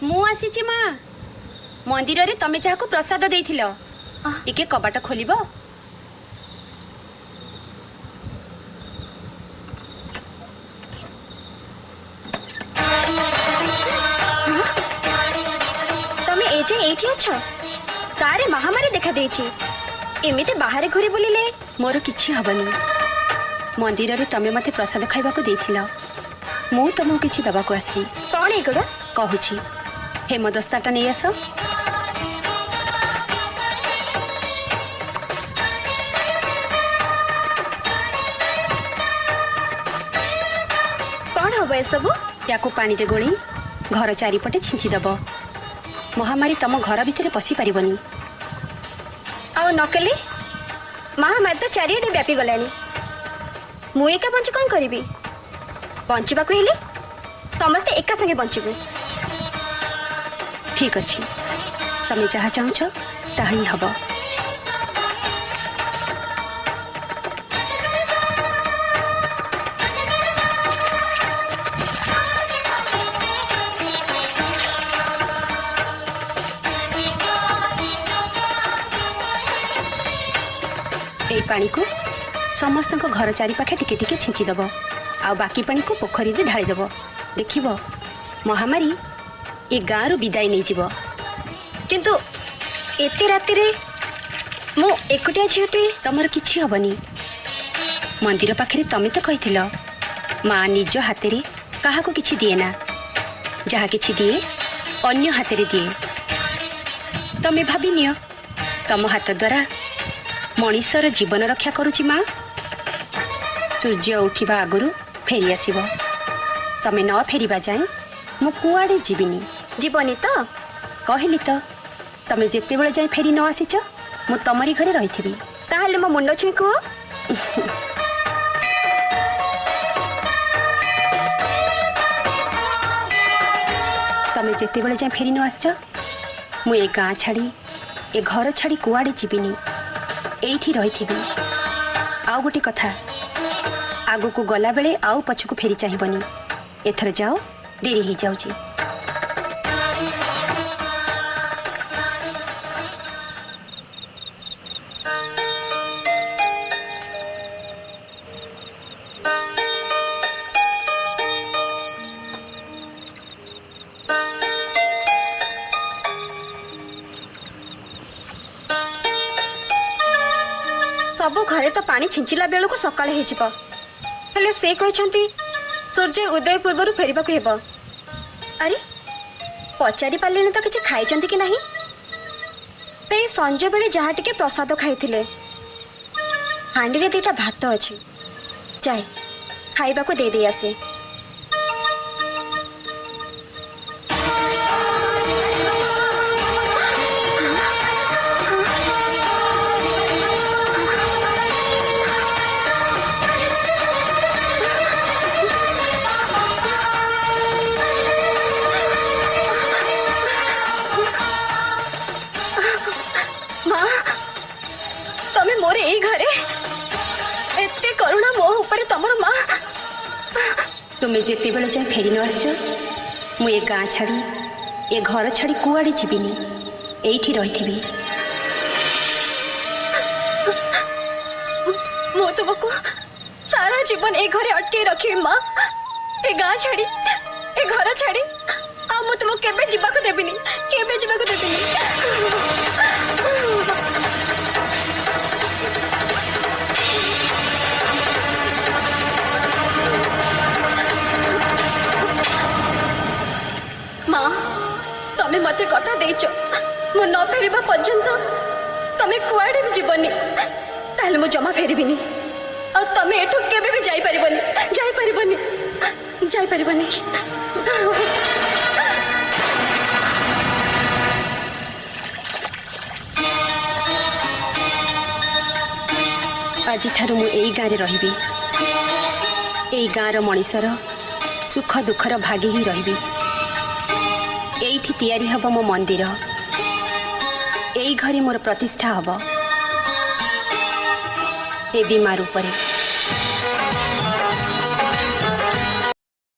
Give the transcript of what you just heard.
मु आसीची माँ मंदिर रे तमे जाको प्रसाद देइथिलो टिके कबाट खोलिबो। तमे एजे एठी अछ कारे महामारी देखा देछि एमिते बाहर घुरी बुलिले मोर किछि हबनी। मंदिर रे तमे मते प्रसाद खाइबा को देइथिलो मु तमु किछि दबा को आसी। कोन एगुडा कहूछि हेमदस्ताटा नै आस। कौन हम ए सब या पानी रे गोली घर चारिपटे छिंची दब महामारी तम घर भितर पशि पारिबनी। आउ नकली महामारी तो चारिडे व्यापी गलानी मु एका बंच कौन करी बंचवा को हेले समस्ते एका संगे बंचबू। ठीक अच्छी तमे जहाँ चाहूछ ताहा ही हब। ए पानी को समस्त घर चारिपाखे टिके टिके छिंची दब आ बाकी पानी को पोखरी रे ढाली दब। देखिबो महामारी ए गाँव विदाई नहीं जीव। किंतु एते राति रे मु एकुटिया झीटी तमर किछि हबनी। मंदिर पाखरे तमे तो कहिथिल माँ निज हाथे रे काहा को किछि दिए ना जहा किछि दिए अन्य हाथे रे दिए। तमे भाबी नियो तम हाथ द्वारा मनीषर जीवन रक्षा करुछि माँ। सूर्य उठिबा आगुरु फेरी आसीबो तमे न फेरिबा जाए मु कुआडे जीविनी। जीवनी तो कहली तो तमे जेते बेले जाए फेरी न आसीच मु तमरी घरे रहिथिबी। ताहले मो मुंड छुई को तमे जेते बेले जाए फेरी न आसच मु ए गाँ छाड़ी ए घर छाड़ी कुआडे जीविनी एठी रहिथिबी। आउ गोटे कथा आगु को गला बेले आउ पछकु फेरी चाहिबनी। एथर जाओ देरी ही जाउची। सबु घरे तो पानी छिंचिला बेलू को सकाळे हेजिबो हेले से कहछंती सूर्य उदय पूर्व फेरबा को हेबो। अरे पचारि पालेनी तो किछि खाइचंती कि नाही। से संजय बेले जहा टिके प्रसाद खाइथिले हांडी रे दीटा भात अछि जाय खाइबा को दे दे आसे। मोरे ए घरे एते करुणा मो ऊपर तमर माँ। तुम्हें जेते बेले जाए फेरी न आसछ मु ए गाँ छाड़ी ए घर छाड़ी कुआडे जीविनी एठी रहिथिबी। मो तुमको सारा जीवन ए घरे अटके रखी माँ। ए गाँ छाड़ी ए घर छाड़ी आ मु तुमको केबे जीवा को देबिनी केबे जीवा को देबिनी। माँ तमे मते कथा देच मु न फेरिबा पर्यंत तमे कुआडे भी जीवनी ताले मु जमा फेरिबिनी और तमे एठु केबे भी जाई परिबनी जाई परिबनी जाई परिबनी। आज ठारू मु एई गाँ रे रहिबी। एई गाँ रो मनीषर सुख दुखर भागी ही रहिबी। एठी तैयारी हब मो मंदिर एई घरे मोर प्रतिष्ठा हब देवी माँ रूप।